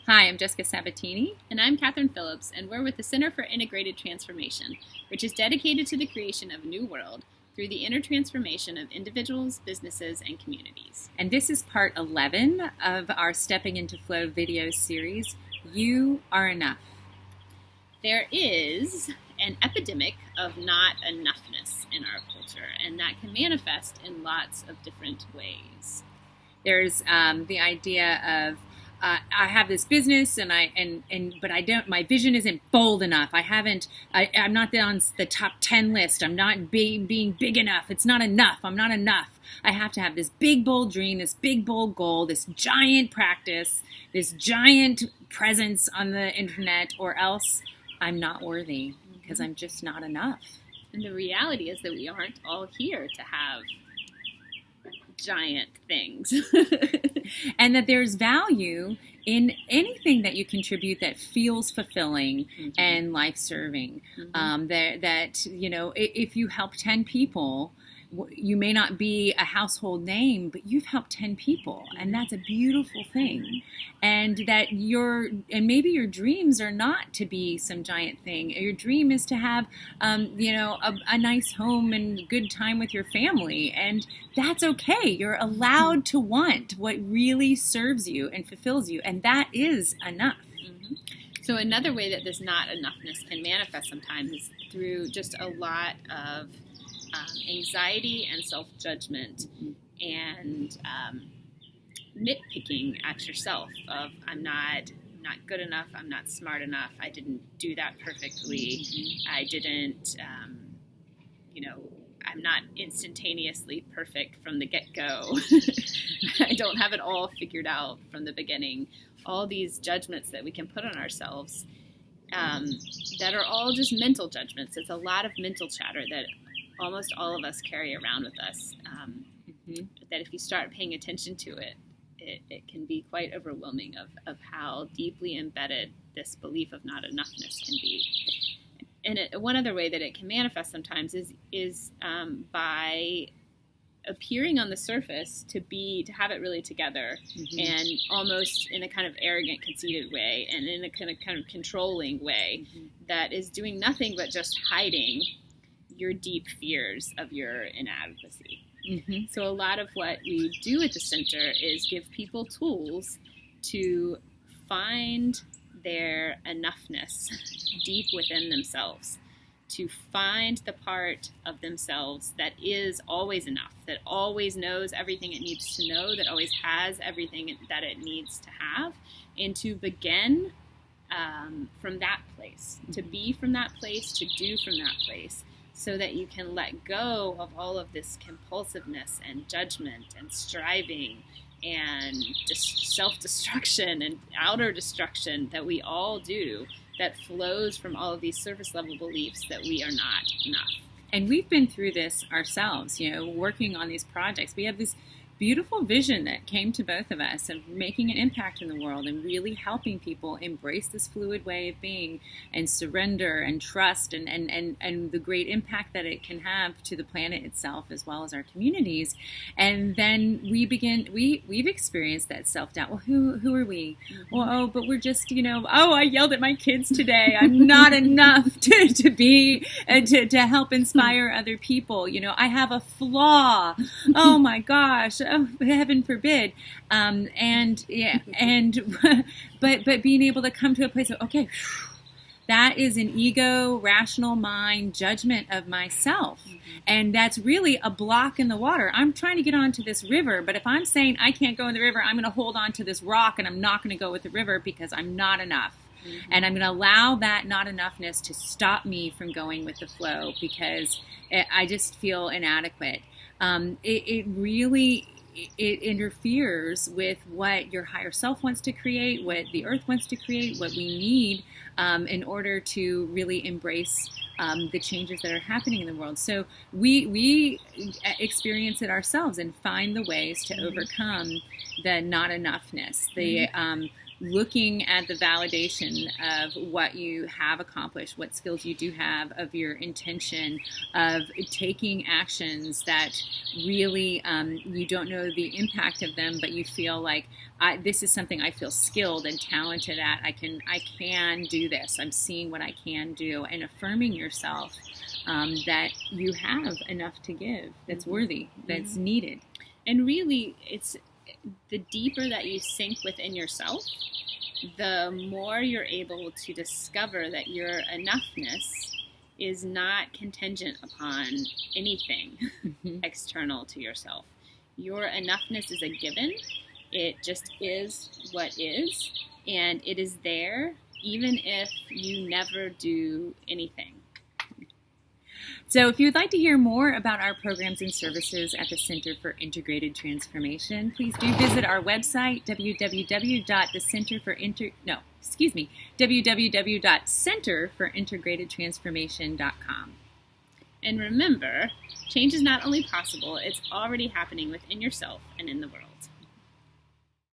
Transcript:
Hi, I'm Jessica Sabatini. And I'm Catherine Phillips, and we're with the Center for Integrated Transformation, which is dedicated to the creation of a new world through the inner transformation of individuals, businesses, and communities. And this is part 11 of our Stepping into Flow video series, You Are Enough. There is an epidemic of not enoughness in our culture, and that can manifest in lots of different ways. There's the idea of I have this business, but I don't. My vision isn't bold enough. I'm not on the top 10 list. I'm not being big enough. It's not enough. I'm not enough. I have to have this big bold dream, this big bold goal, this giant practice, this giant presence on the internet, or else I'm not worthy because I'm just not enough. And the reality is that we aren't all here to have giant things. And that there's value in anything that you contribute that feels fulfilling and life-serving. That if you help 10 people, you may not be a household name, but you've helped 10 people, and that's a beautiful thing. And that maybe your dreams are not to be some giant thing. Your dream is to have, a nice home and good time with your family, and that's okay. You're allowed to want what really serves you and fulfills you, and that is enough. So another way that this not enoughness can manifest sometimes is through just a lot of anxiety and self-judgment and nitpicking at yourself of I'm not good enough, I'm not smart enough, I didn't do that perfectly, I didn't, I'm not instantaneously perfect from the get-go. I don't have it all figured out from the beginning. All these judgments that we can put on ourselves that are all just mental judgments. It's a lot of mental chatter that almost all of us carry around with us, that if you start paying attention to it, it can be quite overwhelming of how deeply embedded this belief of not enoughness can be. And one other way that it can manifest sometimes is by appearing on the surface to have it really together, and almost in a kind of arrogant, conceited way, and in a kind of controlling way that is doing nothing but just hiding your deep fears of your inadequacy. So a lot of what we do at the center is give people tools to find their enoughness deep within themselves, to find the part of themselves that is always enough, that always knows everything it needs to know, that always has everything that it needs to have, and to begin from that place, to be from that place, to do from that place, so that you can let go of all of this compulsiveness and judgment and striving and self-destruction and outer destruction that we all do, that flows from all of these surface level beliefs that we are not enough. And we've been through this ourselves, working on these projects. We have this beautiful vision that came to both of us of making an impact in the world and really helping people embrace this fluid way of being and surrender and trust and the great impact that it can have to the planet itself as well as our communities. And then we've experienced that self-doubt. Well, who are we? Well, but we're just, I yelled at my kids today. I'm not enough to be, to help inspire other people. I have a flaw. Oh my gosh. Oh, heaven forbid. But being able to come to a place of, okay, that is an ego, rational mind judgment of myself. And that's really a block in the water. I'm trying to get onto this river, but if I'm saying I can't go in the river, I'm going to hold on to this rock and I'm not going to go with the river because I'm not enough. And I'm going to allow that not enoughness to stop me from going with the flow because I just feel inadequate. It interferes with what your higher self wants to create, what the earth wants to create, what we need in order to really embrace the changes that are happening in the world. So we experience it ourselves and find the ways to overcome the not enoughness, looking at the validation of what you have accomplished, what skills you do have, of your intention, of taking actions that really you don't know the impact of them, but you feel like this is something I feel skilled and talented at. I can do this. I'm seeing what I can do, and affirming yourself that you have enough to give, that's worthy, that's needed. And really, it's the deeper that you sink within yourself, the more you're able to discover that your enoughness is not contingent upon anything external to yourself. Your enoughness is a given. It just is what is, and it is there even if you never do anything. So if you would like to hear more about our programs and services at the Center for Integrated Transformation, please do visit our website, www.centerforintegratedtransformation.com. And remember, change is not only possible, it's already happening within yourself and in the world.